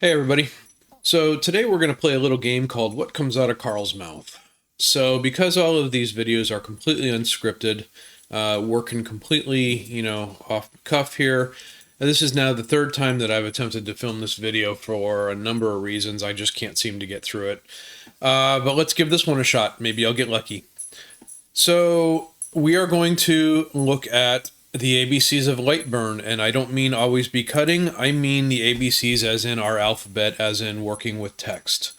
Hey everybody. So today we're going to play a little game called What Comes Out of Carl's Mouth. So because all of these videos are completely unscripted, working completely, off the cuff here, this is now the third time that I've attempted to film this video for a number of reasons. I just can't seem to get through it. But let's give this one a shot. Maybe I'll get lucky. So we are going to look at the ABCs of LightBurn, and I don't mean always be cutting, I mean the ABCs as in our alphabet, as in working with text.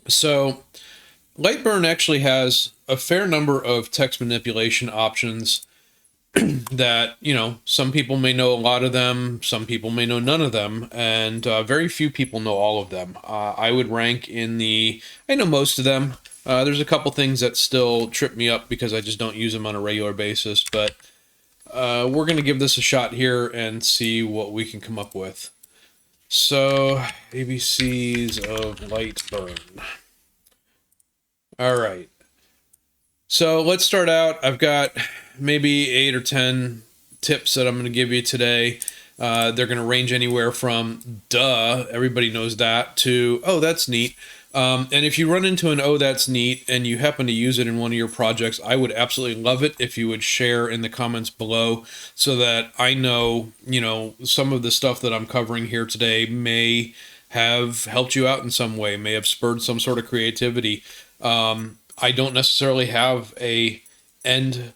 So LightBurn actually has a fair number of text manipulation options that, some people may know a lot of them, some people may know none of them, and very few people know all of them. I would rank I know most of them. There's a couple things that still trip me up because I just don't use them on a regular basis, but we're going to give this a shot here and see what we can come up with. So, ABCs of LightBurn. All right. So let's start out. I've got maybe 8 or 10 tips that I'm going to give you today. They're going to range anywhere from duh, everybody knows that, to oh, that's neat. And if you run into an oh, that's neat, and you happen to use it in one of your projects, I would absolutely love it if you would share in the comments below so that I know, some of the stuff that I'm covering here today may have helped you out in some way, may have spurred some sort of creativity. I don't necessarily have a end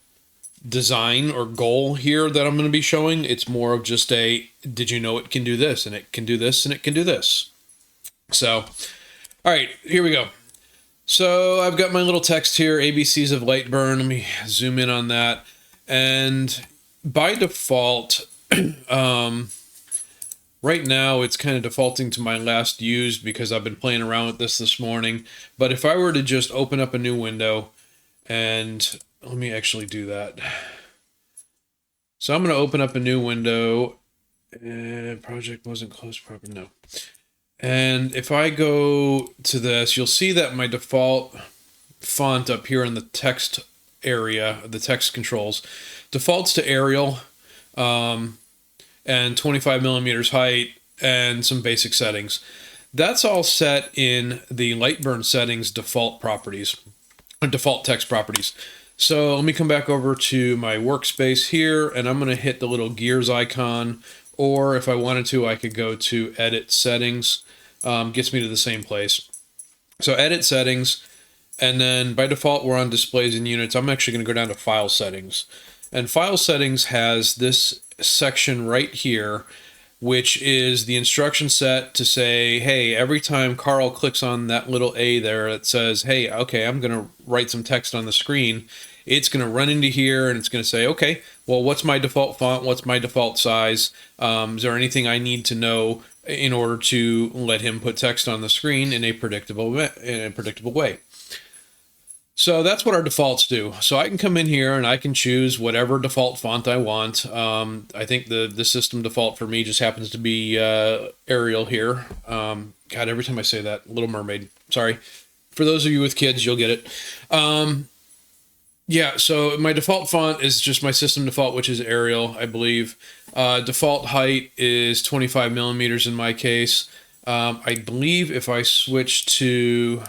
design or goal here that I'm going to be showing. It's more of just did you know it can do this, and it can do this, and it can do this. So, all right, here we go. So I've got my little text here, ABCs of LightBurn. Let me zoom in on that. And by default, right now it's kind of defaulting to my last used because I've been playing around with this morning. But if I were to just open up a new window, and let me actually do that. So I'm going to open up a new window. Project wasn't closed properly. No. And if I go to this, you'll see that my default font up here in the text area, the text controls, defaults to Arial, and 25 millimeters height and some basic settings. That's all set in the LightBurn settings default properties, default text properties. So let me come back over to my workspace here, and I'm going to hit the little gears icon, or if I wanted to, I could go to edit settings. Gets me to the same place. So edit settings, and then by default we're on displays and units. I'm actually going to go down to file settings. And file settings has this section right here, which is the instruction set to say, hey, every time Carl clicks on that little A there, it says, hey, okay, I'm going to write some text on the screen. It's going to run into here and it's going to say, okay, well, what's my default font? What's my default size? Is there anything I need to know in order to let him put text on the screen in a predictable way? So that's what our defaults do. So I can come in here and I can choose whatever default font I want. I think the system default for me just happens to be Arial here. God, every time I say that, Little Mermaid. Sorry. For those of you with kids, you'll get it. Yeah, so my default font is just my system default, which is Arial, I believe. Default height is 25 millimeters in my case. I believe if I switch to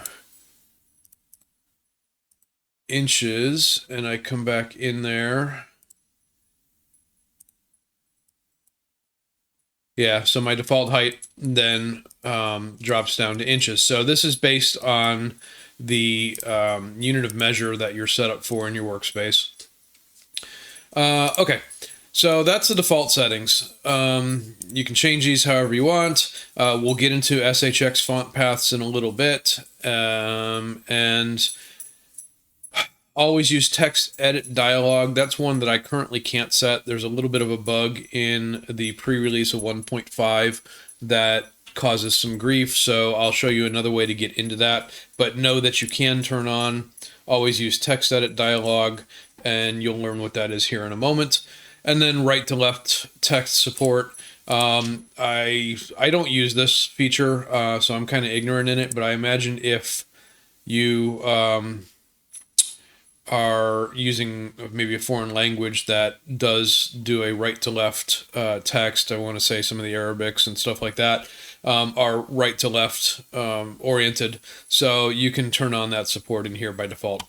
inches and I come back in there. Yeah, so my default height then drops down to inches. So this is based on the unit of measure that you're set up for in your workspace. Okay, so that's the default settings. You can change these however you want. We'll get into Shx font paths in a little bit. And always use text edit dialog. That's one that I currently can't set. There's a little bit of a bug in the pre-release of 1.5 that causes some grief, so I'll show you another way to get into that. But know that you can turn on, always use text edit dialog, and you'll learn what that is here in a moment. And then right to left text support. I don't use this feature, so I'm kind of ignorant in it, but I imagine if you are using maybe a foreign language that does do a right to left text, I want to say some of the Arabics and stuff like that are right to left oriented. So you can turn on that support in here by default.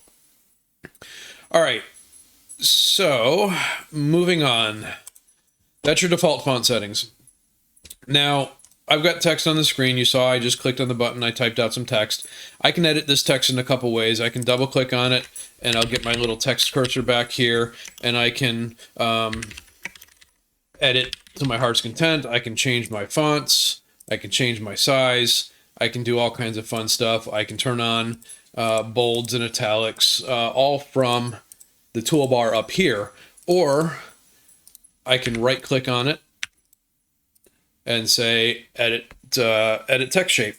All right, so moving on. That's your default font settings. Now, I've got text on the screen. You saw I just clicked on the button. I typed out some text. I can edit this text in a couple ways. I can double click on it and I'll get my little text cursor back here and I can edit to my heart's content. I can change my fonts. I can change my size. I can do all kinds of fun stuff. I can turn on bolds and italics all from the toolbar up here, or I can right click on it and say edit text shape.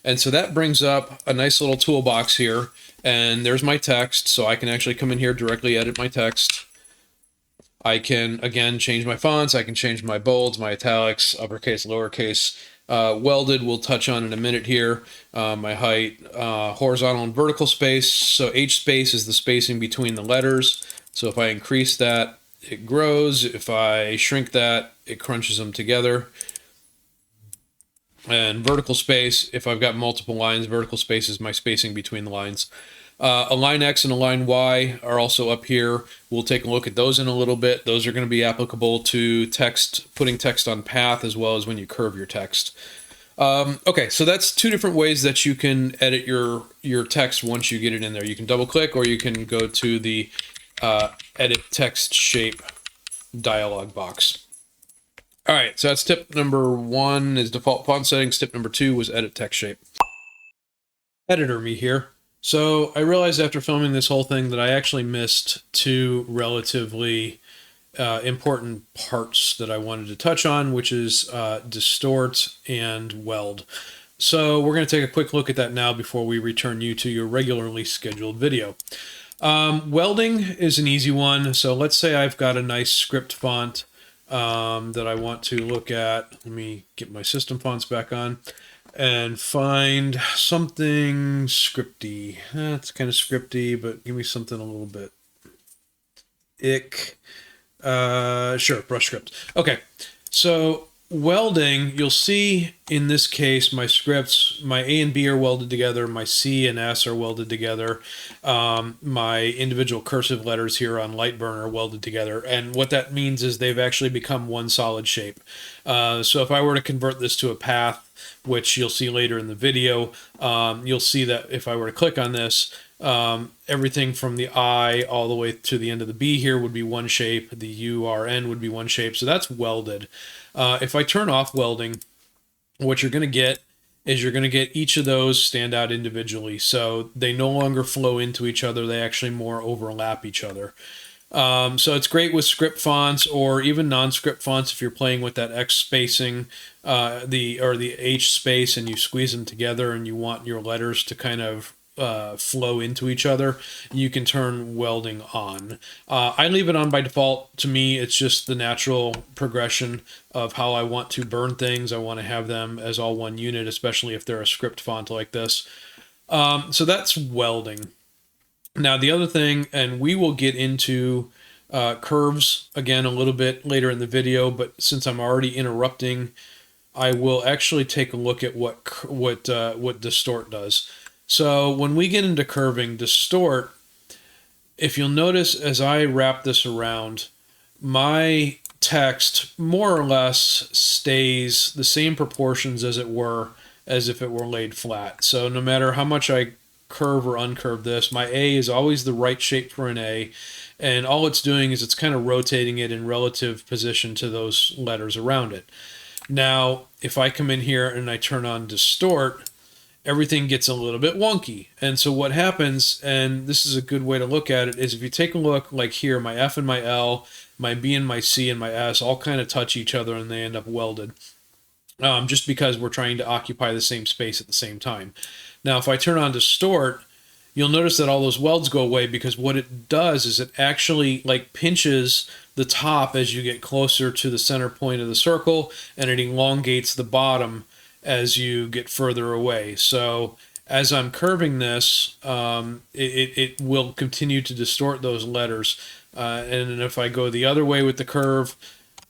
And so that brings up a nice little toolbox here, and there's my text. So I can actually come in here, directly edit my text. I can, again, change my fonts. I can change my bolds, my italics, uppercase, lowercase. Welded we'll touch on in a minute here. My height, horizontal and vertical space. So H space is the spacing between the letters. So if I increase that, it grows. If I shrink that, it crunches them together. And vertical space, if I've got multiple lines, vertical space is my spacing between the lines. A line X and a line Y are also up here. We'll take a look at those in a little bit. Those are going to be applicable to text, putting text on path, as well as when you curve your text. Okay, so that's two different ways that you can edit your text once you get it in there. You can double click, or you can go to the edit text shape dialog box. All right, so that's tip number 1 is default font settings. Tip number 2 was edit text shape. Editor me here. So I realized after filming this whole thing that I actually missed 2 relatively important parts that I wanted to touch on, which is distort and weld. So we're going to take a quick look at that now before we return you to your regularly scheduled video. Welding is an easy one. So let's say I've got a nice script font that I want to look at. Let me get my system fonts back on and find something scripty. It's kind of scripty, but give me something a little bit sure, brush script. Okay, so welding, you'll see in this case my scripts, my A and B are welded together, my C and S are welded together, my individual cursive letters here on LightBurn are welded together, and what that means is they've actually become one solid shape. So if I were to convert this to a path, which you'll see later in the video, you'll see that if I were to click on this, everything from the I all the way to the end of the B here would be one shape, the URN would be one shape, so that's welded. If I turn off welding, what you're going to get is you're going to get each of those stand out individually, so they no longer flow into each other, they actually more overlap each other. So it's great with script fonts or even non-script fonts if you're playing with that X spacing, the H space, and you squeeze them together and you want your letters to kind of flow into each other, you can turn welding on. I leave it on by default. To me, it's just the natural progression of how I want to burn things. I want to have them as all one unit, especially if they're a script font like this. So that's welding. Now, the other thing, and we will get into curves again a little bit later in the video, but since I'm already interrupting, I will actually take a look at what distort does. So when we get into curving, distort, if you'll notice as I wrap this around, my text more or less stays the same proportions as if it were laid flat. So no matter how much I curve or uncurve this, my A is always the right shape for an A, and all it's doing is it's kind of rotating it in relative position to those letters around it. Now, if I come in here and I turn on distort, everything gets a little bit wonky. And so what happens, and this is a good way to look at it, is if you take a look like here, my F and my L, my B and my C and my S all kind of touch each other and they end up welded. Just because we're trying to occupy the same space at the same time. Now, if I turn on distort, you'll notice that all those welds go away, because what it does is it actually like pinches the top as you get closer to the center point of the circle, and it elongates the bottom as you get further away. So as I'm curving this, it will continue to distort those letters. And if I go the other way with the curve,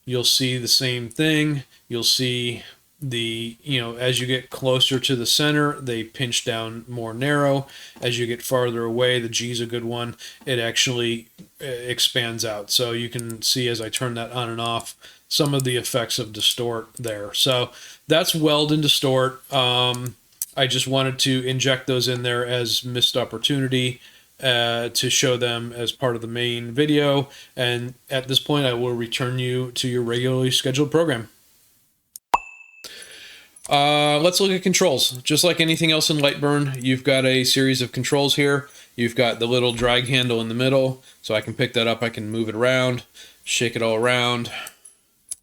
you'll see the same thing. You'll see the, as you get closer to the center, they pinch down more narrow. As you get farther away, the G's a good one, it actually expands out. So you can see as I turn that on and off, some of the effects of distort there. So that's weld and distort. I just wanted to inject those in there as missed opportunity to show them as part of the main video. And at this point, I will return you to your regularly scheduled program. Let's look at controls. Just like anything else in LightBurn, you've got a series of controls here. You've got the little drag handle in the middle, so I can pick that up, I can move it around, shake it all around,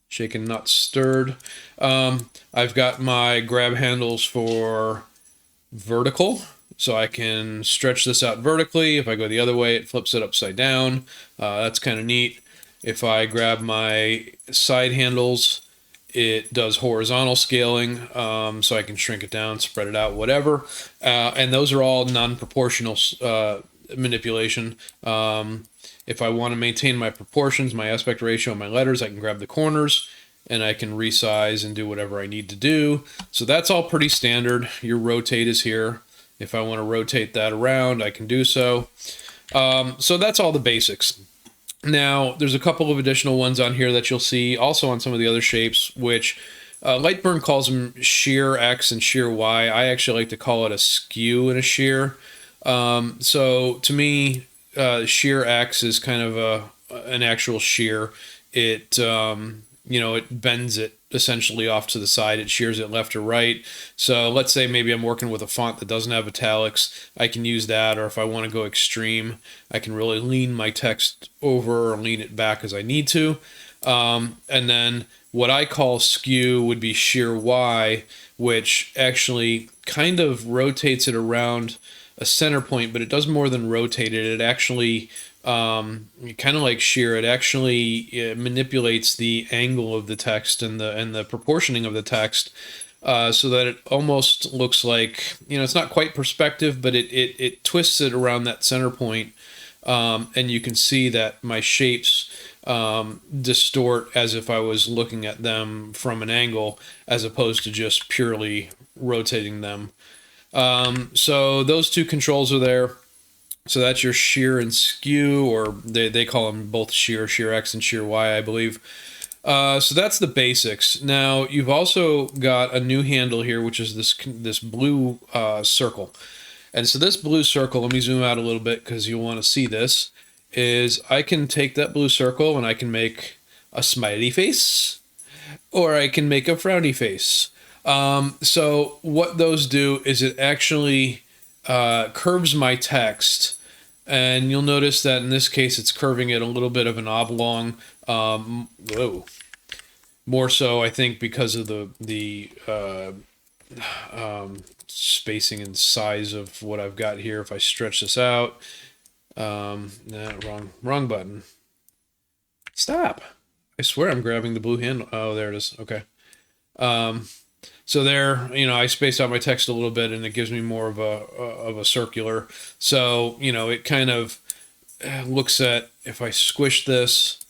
shaken not stirred. I've got my grab handles for vertical, so I can stretch this out vertically. If I go the other way, it flips it upside down. That's kind of neat. If I grab my side handles, it does horizontal scaling, so I can shrink it down, spread it out, whatever. And those are all non-proportional manipulation. If I want to maintain my proportions, my aspect ratio, my letters, I can grab the corners and I can resize and do whatever I need to do. So that's all pretty standard. Your rotate is here. If I want to rotate that around, I can do so. So that's all the basics. Now, there's a couple of additional ones on here that you'll see also on some of the other shapes, which LightBurn calls them shear X and shear Y. I actually like to call it a skew and a shear. So to me, shear X is kind of an actual shear. It it bends it essentially off to the side. It shears it left or right. So let's say maybe I'm working with a font that doesn't have italics. I can use that, or if I want to go extreme, I can really lean my text over or lean it back as I need to. And then what I call skew would be shear Y, which actually kind of rotates it around a center point, but it does more than rotate it. It actually kind of like shear, it actually manipulates the angle of the text and the proportioning of the text, so that it almost looks like, it's not quite perspective, but it twists it around that center point, and you can see that my shapes distort as if I was looking at them from an angle as opposed to just purely rotating them. So those two controls are there. So that's your shear and skew, or they call them both shear X and shear Y, I believe. So that's the basics. Now you've also got a new handle here, which is this blue circle. And so this blue circle, let me zoom out a little bit because you'll want to see this, is I can take that blue circle and I can make a smiley face, or I can make a frowny face. So what those do is it actually curves my text, and you'll notice that in this case it's curving it a little bit of an oblong, more so I think because of the spacing and size of what I've got here. If I stretch this out, wrong button. Stop. I swear I'm grabbing the blue handle. Oh, there it is. Okay. So there, I spaced out my text a little bit, and it gives me more of a circular. So, it kind of looks at, if I squish this,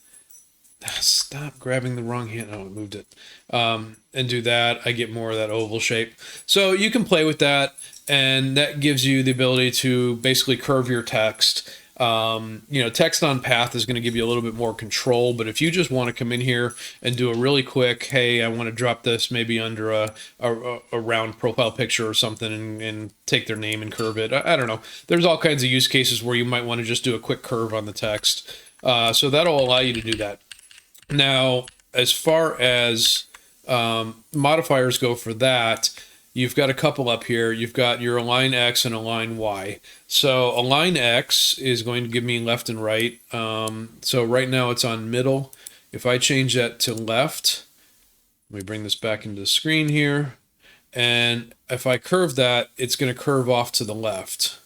stop grabbing the wrong hand. Oh, it moved it. And do that, I get more of that oval shape. So you can play with that, and that gives you the ability to basically curve your text. Text on path is going to give you a little bit more control, but if you just want to come in here and do a really quick, hey, I want to drop this maybe under a round profile picture or something, and take their name and curve it. I don't know. There's all kinds of use cases where you might want to just do a quick curve on the text. So that'll allow you to do that. Now, as far as modifiers go for that, you've got a couple up here. You've got your align X and align Y. So align X is going to give me left and right. So right now it's on middle. If I change that to left, let me bring this back into the screen here. And if I curve that, it's going to curve off to the left.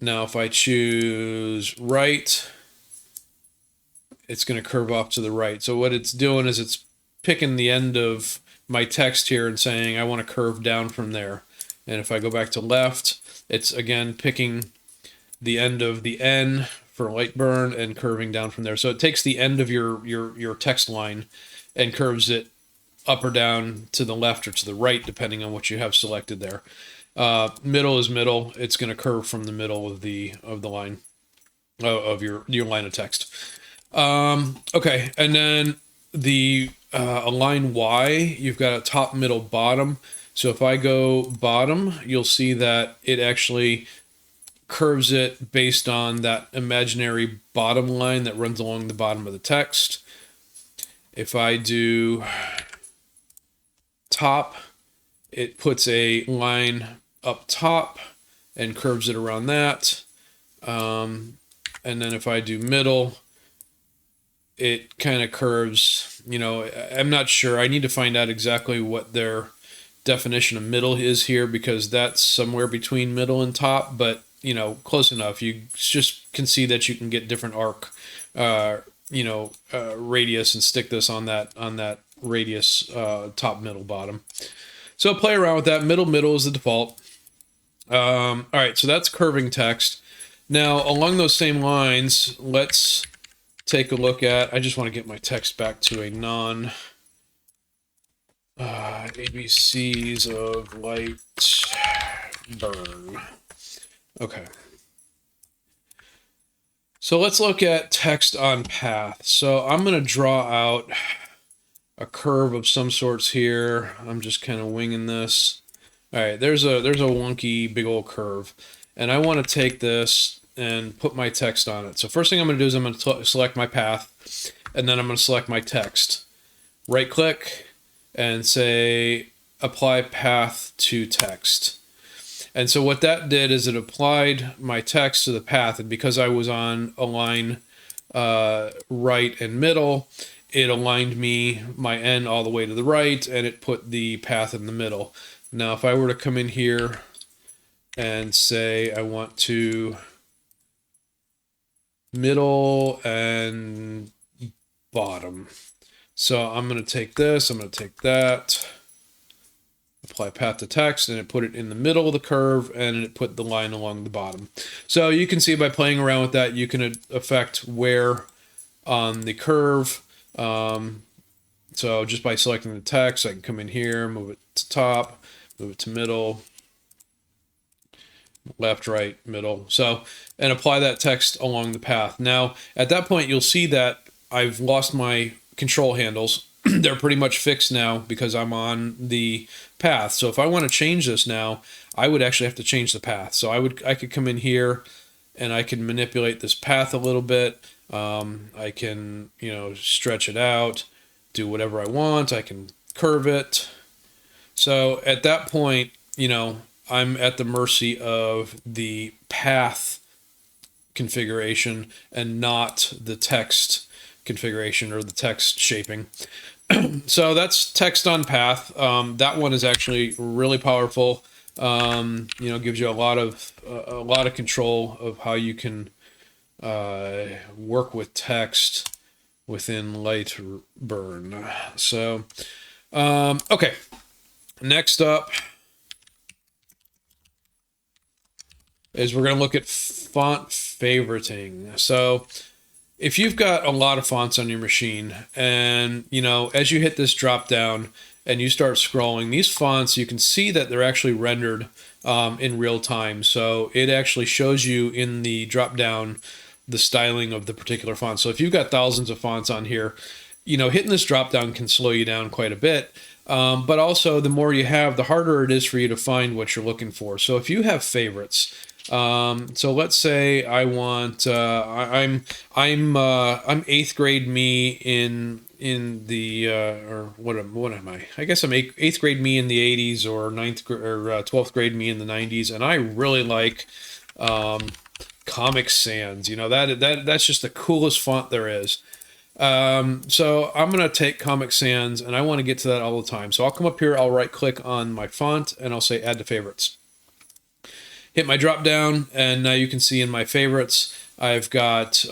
Now, if I choose right, it's going to curve off to the right. So what it's doing is it's picking the end of my text here and saying, I want to curve down from there. And if I go back to left, it's again picking the end of the N for LightBurn and curving down from there. So it takes the end of your text line and curves it up or down to the left or to the right, depending on what you have selected there. Middle is middle. It's going to curve from the middle of the line of your line of text. Okay, and then the align Y, you've got a top, middle, bottom. So if I go bottom, you'll see that it actually curves it based on that imaginary bottom line that runs along the bottom of the text. If I do top, it puts a line up top and curves it around that. And then if I do middle, it kind of curves, you know, I'm not sure. I need to find out exactly what their definition of middle is here, because that's somewhere between middle and top, but you know, close enough. You just can see that you can get different arc, radius, and stick this on that radius, top, middle, bottom. So play around with that. Middle is the default. All right, so that's curving text. Now, along those same lines, let's take a look at, I just want to get my text back to a non ABCs of LightBurn. Okay. So let's look at text on path. So I'm going to draw out a curve of some sorts here. I'm just kind of winging this. All right, there's a wonky big old curve, and I want to take this and put my text on it. So first thing I'm going to do is I'm going to select my path, and then I'm going to select my text. Right click and say apply path to text. And so what that did is it applied my text to the path, and because I was on align right and middle, it aligned my N all the way to the right, and it put the path in the middle. Now if I were to come in here and say I want to middle and bottom. So I'm going to take this, I'm going to take that, apply path to text, and it put it in the middle of the curve, and it put the line along the bottom. So you can see by playing around with that, you can affect where on the curve. So just by selecting the text, I can come in here, move it to top, move it to middle, left, right, middle. So, and apply that text along the path. Now, at that point, you'll see that I've lost my control handles. They're pretty much fixed now because I'm on the path. So if I want to change this now, I would actually have to change the path. So I could come in here and I can manipulate this path a little bit. I can, stretch it out, do whatever I want. I can curve it. So at that point, I'm at the mercy of the path configuration and not the text configuration or the text shaping. So that's text on path. That one is actually really powerful. Gives you a lot of control of how you can work with text within LightBurn. So, okay. Next up is we're going to look at font favoriting. So if you've got a lot of fonts on your machine and, as you hit this drop down and you start scrolling, these fonts, you can see that they're actually rendered in real time. So it actually shows you in the drop down the styling of the particular font. So if you've got thousands of fonts on here, hitting this drop down can slow you down quite a bit. But also the more you have, the harder it is for you to find what you're looking for. So if you have favorites, so let's say I want, I'm 8th grade me in the, or what am I? I guess I'm 8th grade me in the 80s or 12th grade me in the 90s. And I really like, Comic Sans, that's just the coolest font there is. So I'm going to take Comic Sans and I want to get to that all the time. So I'll come up here, I'll right click on my font and I'll say add to favorites. Hit my drop down and now you can see in my favorites, I've got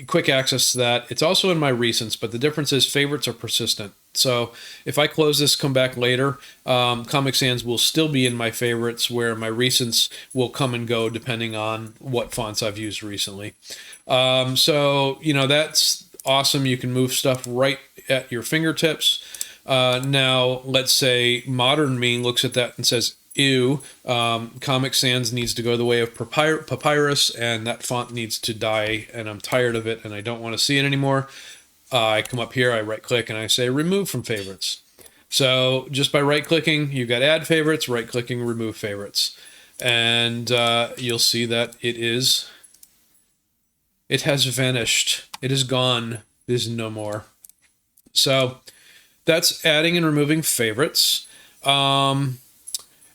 quick access to that. It's also in my recents, but the difference is favorites are persistent. So if I close this, come back later, Comic Sans will still be in my favorites, where my recents will come and go depending on what fonts I've used recently. So, you know, that's awesome. You can move stuff right at your fingertips. Now, let's say modern me looks at that and says, ew, Comic Sans needs to go the way of papyrus, and that font needs to die, and I'm tired of it, and I don't want to see it anymore. I come up here, I right-click, and I say remove from favorites. So just by right-clicking, you've got add favorites, right-clicking, remove favorites. And you'll see that it has vanished. It is gone. It is no more. So that's adding and removing favorites.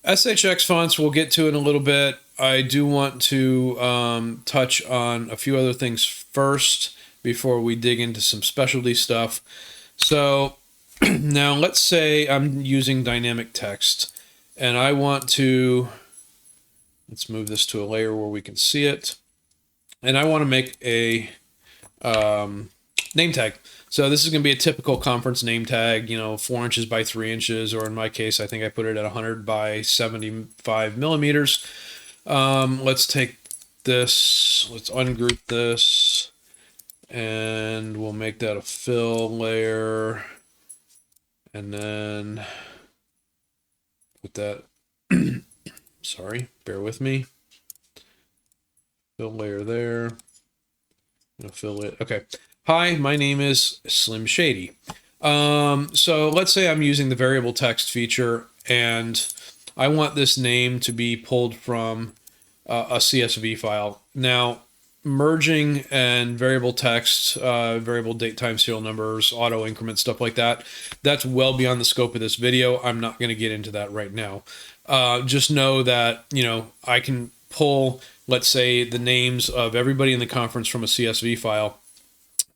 SHX fonts we'll get to in a little bit. I do want to touch on a few other things first before we dig into some specialty stuff. So now let's say I'm using dynamic text, and I want to, let's move this to a layer where we can see it, and I want to make a name tag. So this is going to be a typical conference name tag, you know, 4 inches by 3 inches, or in my case, I think I put it at 100 by 75 millimeters. Let's take this, let's ungroup this, and we'll make that a fill layer, and then put that, sorry, bear with me, fill layer there, fill it, okay. Hi, my name is Slim Shady. So let's say I'm using the variable text feature, and I want this name to be pulled from a CSV file. Now, merging and variable text, variable date, time, serial numbers, auto increment, stuff like that, that's well beyond the scope of this video. I'm not going to get into that right now. Just know that, you know, I can pull, let's say, the names of everybody in the conference from a CSV file.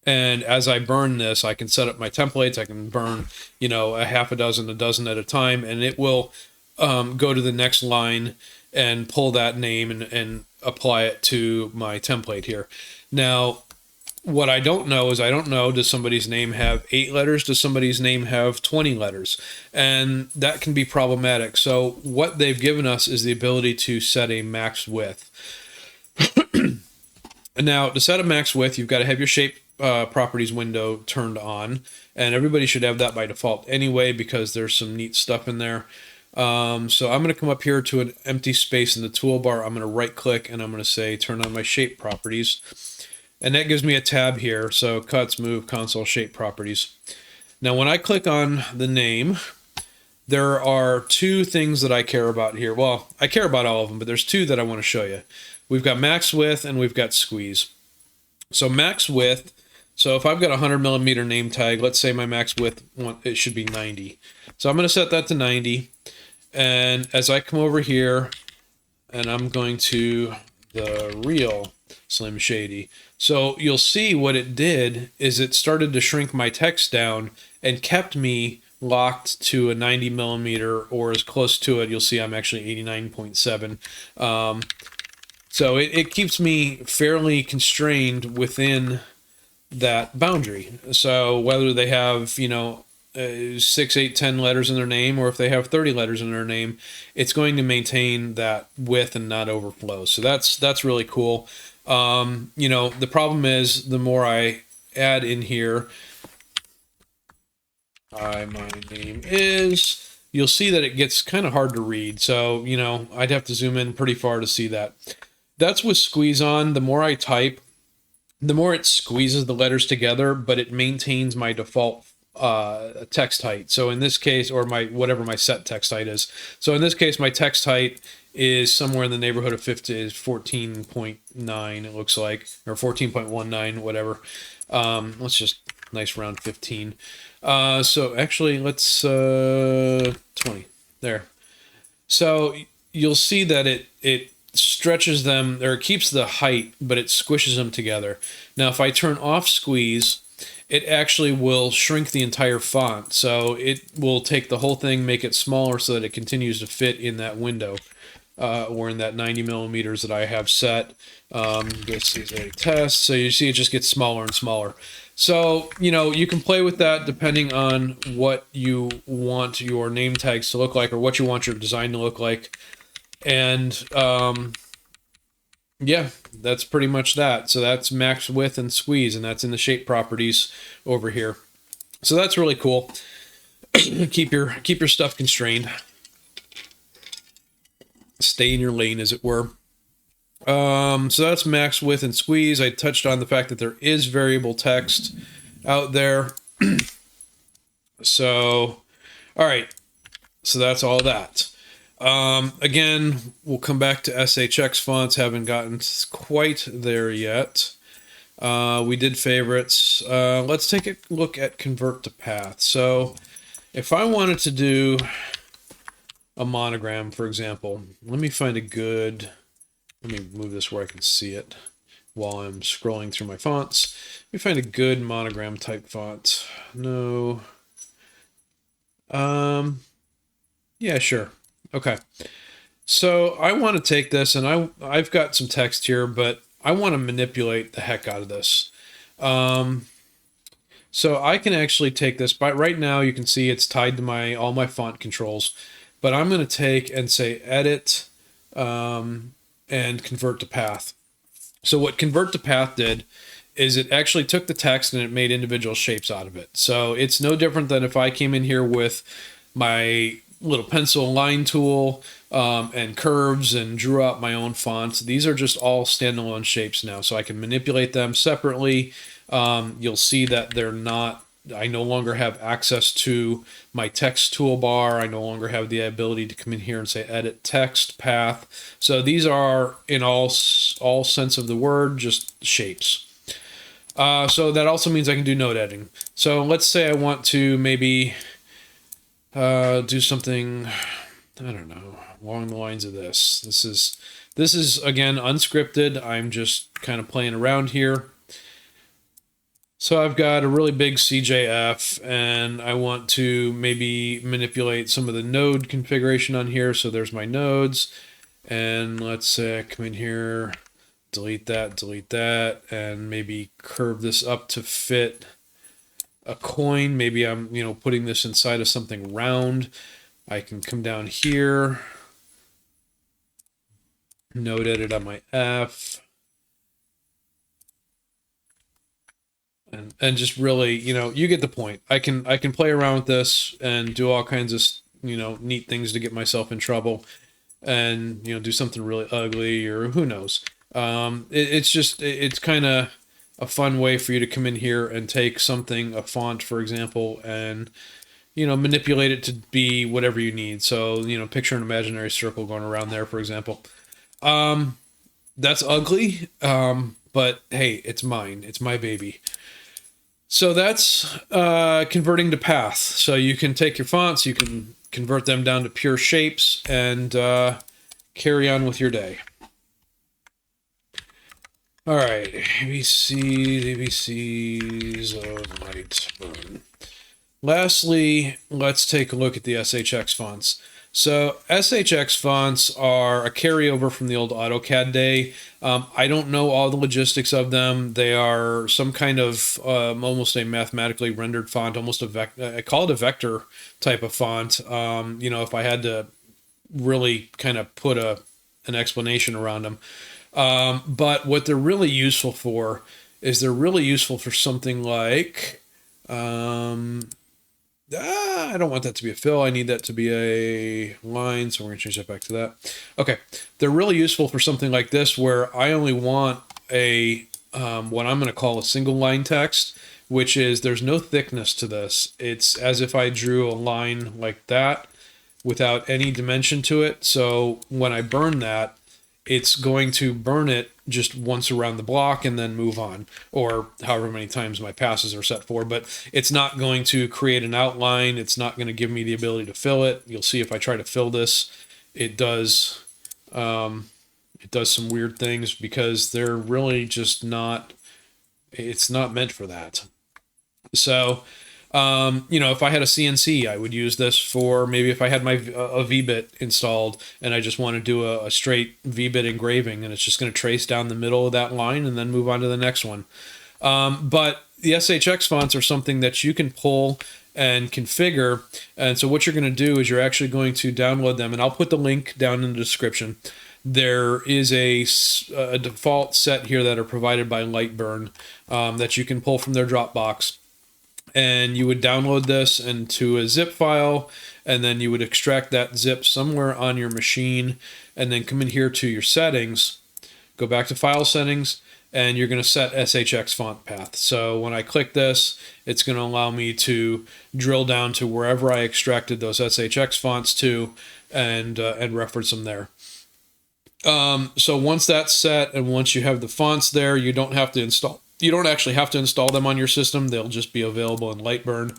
And as I burn this, I can set up my templates. I can burn, you know, a half a dozen at a time, and it will go to the next line and pull that name and apply it to my template here. Now, what I don't know is, I don't know, does somebody's name have 8 letters? Does somebody's name have 20 letters? And that can be problematic. So what they've given us is the ability to set a max width. And now, to set a max width, you've got to have your shape properties window turned on, and everybody should have that by default anyway, because there's some neat stuff in there. So I'm going to come up here to an empty space in the toolbar. I'm going to right click, and I'm going to say turn on my shape properties, and that gives me a tab here. So cuts, move, console, shape properties. Now when I click on the name, there are 2 things that I care about here. Well, I care about all of them, but there's 2 that I want to show you. We've got max width and we've got squeeze. So max width, so if I've got a 100 millimeter name tag, let's say my max width, it should be 90. So I'm going to set that to 90. And as I come over here, and I'm going to the real Slim Shady. So you'll see what it did is it started to shrink my text down and kept me locked to a 90 millimeter or as close to it. You'll see I'm actually 89.7. So it keeps me fairly constrained within that boundary. So whether they have, you know, 6, 8, 10 letters in their name, or if they have 30 letters in their name, it's going to maintain that width and not overflow. So that's really cool. You know, the problem is the more I add in here, my name is, you'll see that it gets kind of hard to read. So, you know, I'd have to zoom in pretty far to see that. That's with squeeze on. The more I type, the more it squeezes the letters together, but it maintains my default text height. So in this case, or my whatever my set text height is. So in this case, my text height is somewhere in the neighborhood of 14.9, it looks like, or 14.19, whatever. Let's just nice round 15. So actually, let's 20 there. So you'll see that it stretches them, or it keeps the height, but it squishes them together. Now, if I turn off squeeze, it actually will shrink the entire font. So it will take the whole thing, make it smaller so that it continues to fit in that window, or in that 90 millimeters that I have set. This is a test. So you see it just gets smaller and smaller. So, you know, you can play with that depending on what you want your name tags to look like or what you want your design to look like. And yeah, that's pretty much that. So that's max width and squeeze, and that's in the shape properties over here. So that's really cool. keep your stuff constrained. Stay in your lane, as it were. So that's max width and squeeze. I touched on the fact that there is variable text out there. So, all right. So that's all that. Again, we'll come back to Shx Fonts. Haven't gotten quite there yet. We did favorites. Let's take a look at convert to path. So if I wanted to do a monogram, for example, let me find a good... Let me move this where I can see it while I'm scrolling through my fonts. Let me find a good monogram type font. No. Yeah, sure. Okay. So I want to take this, and I've got some text here, but I want to manipulate the heck out of this. So I can actually take this, but right now you can see it's tied to all my font controls, but I'm going to take and say edit, and convert to path. So what convert to path did is it actually took the text and it made individual shapes out of it. So it's no different than if I came in here with my little pencil line tool and curves and drew out my own fonts. These are just all standalone shapes now, so I can manipulate them separately. You'll see that they're not... I no longer have access to my text toolbar. I no longer have the ability to come in here and say edit text path. So these are, in all sense of the word, just shapes. So that also means I can do node editing. So let's say I want to maybe do something, I don't know, along the lines of this. This is again unscripted. I'm just kind of playing around here. So I've got a really big CJF, and I want to maybe manipulate some of the node configuration on here. So there's my nodes, and let's say I come in here, delete that, and maybe curve this up to fit a coin. Maybe I'm, you know, putting this inside of something round. I can come down here, node edit on my F. And just really, you know, you get the point. I can play around with this and do all kinds of, you know, neat things to get myself in trouble, and, you know, do something really ugly, or who knows. It's kind of a fun way for you to come in here and take something, a font, for example, and, you know, manipulate it to be whatever you need. So, you know, picture an imaginary circle going around there, for example. That's ugly, but hey, it's mine. It's my baby. So that's converting to path. So you can take your fonts, you can convert them down to pure shapes, and carry on with your day. All right, ABCs of LightBurn. Lastly, let's take a look at the Shx fonts. So Shx fonts are a carryover from the old AutoCAD day. I don't know all the logistics of them. They are some kind of almost a mathematically rendered font, almost I call it a vector type of font. You know, if I had to really kind of put an explanation around them. But what they're really useful for is they're really useful for something like... I don't want that to be a fill. I need that to be a line, so we're going to change that back to that. Okay, they're really useful for something like this, where I only want a what I'm going to call a single line text, which is there's no thickness to this. It's as if I drew a line like that without any dimension to it. So when I burn that, it's going to burn it just once around the block and then move on, or however many times my passes are set for. But it's not going to create an outline. It's not going to give me the ability to fill it. You'll see if I try to fill this, it does some weird things, because they're really just not, it's not meant for that. So, you know, if I had a CNC, I would use this for maybe if I had a V-bit installed and I just want to do a straight V-bit engraving, and it's just going to trace down the middle of that line and then move on to the next one. But the SHX fonts are something that you can pull and configure. And so what you're going to do is you're actually going to download them, and I'll put the link down in the description. There is a default set here that are provided by LightBurn that you can pull from their Dropbox. And you would download this into a zip file, and then you would extract that zip somewhere on your machine, and then come in here to your settings, go back to file settings, and you're going to set SHX font path. So when I click this, it's going to allow me to drill down to wherever I extracted those SHX fonts to, and reference them there. So once that's set, and once you have the fonts there, you don't have to install. You don't actually have to install them on your system. They'll just be available in LightBurn.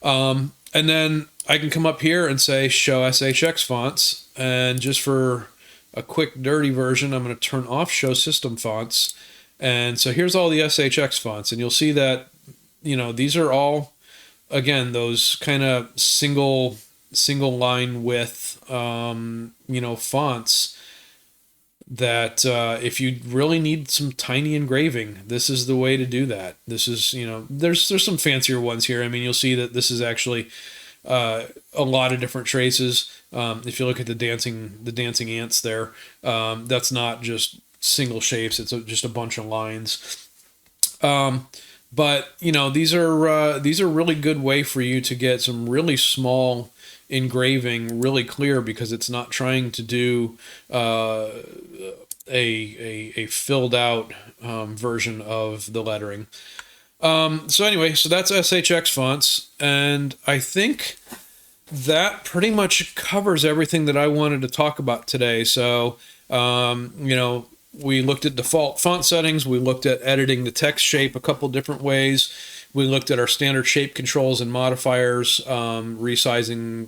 And then I can come up here and say show SHX fonts. And just for a quick dirty version, I'm going to turn off show system fonts. And so here's all the SHX fonts. And you'll see that, you know, these are all, again, those kind of single line width, you know, fonts that if you really need some tiny engraving, this is the way to do that. This is, you know, there's some fancier ones here. I mean, you'll see that this is actually a lot of different traces. If you look at the dancing ants there, that's not just single shapes. It's just a bunch of lines. But you know, these are really good way for you to get some really small engraving really clear, because it's not trying to do a filled out version of the lettering. So anyway, so that's SHX fonts, and I think that pretty much covers everything that I wanted to talk about today. So you know, we looked at default font settings, we looked at editing the text shape a couple different ways. We looked at our standard shape controls and modifiers, resizing,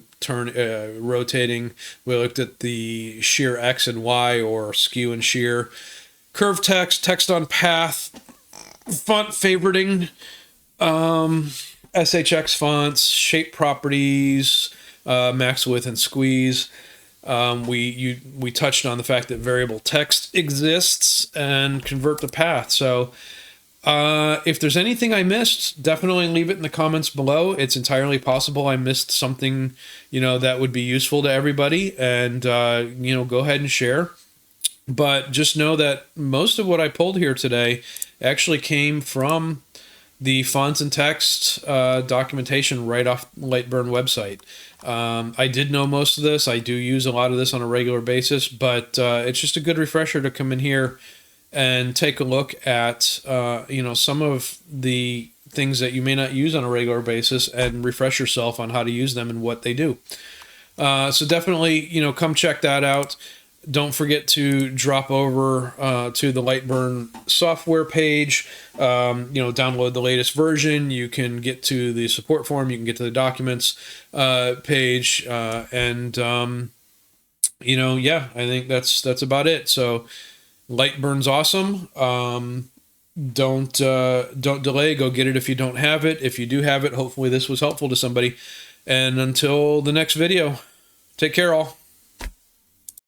rotating. We looked at the shear X and Y, or skew and shear. Curved text, text on path, font favoriting, SHX fonts, shape properties, max width and squeeze. We touched on the fact that variable text exists, and convert to path. So if there's anything I missed, definitely leave it in the comments below. It's entirely possible I missed something, you know, that would be useful to everybody, and you know, go ahead and share. But just know that most of what I pulled here today actually came from the fonts and text documentation right off LightBurn website. I did know most of this. I do use a lot of this on a regular basis, but it's just a good refresher to come in here and take a look at, you know, some of the things that you may not use on a regular basis, and refresh yourself on how to use them and what they do. So definitely, you know, come check that out. Don't forget to drop over to the LightBurn software page, you know, download the latest version. You can get to the support forum, you can get to the documents page, and, you know, yeah, I think that's about it. So LightBurn's awesome. Don't delay. Go get it if you don't have it. If you do have it, hopefully this was helpful to somebody. And until the next video, take care all.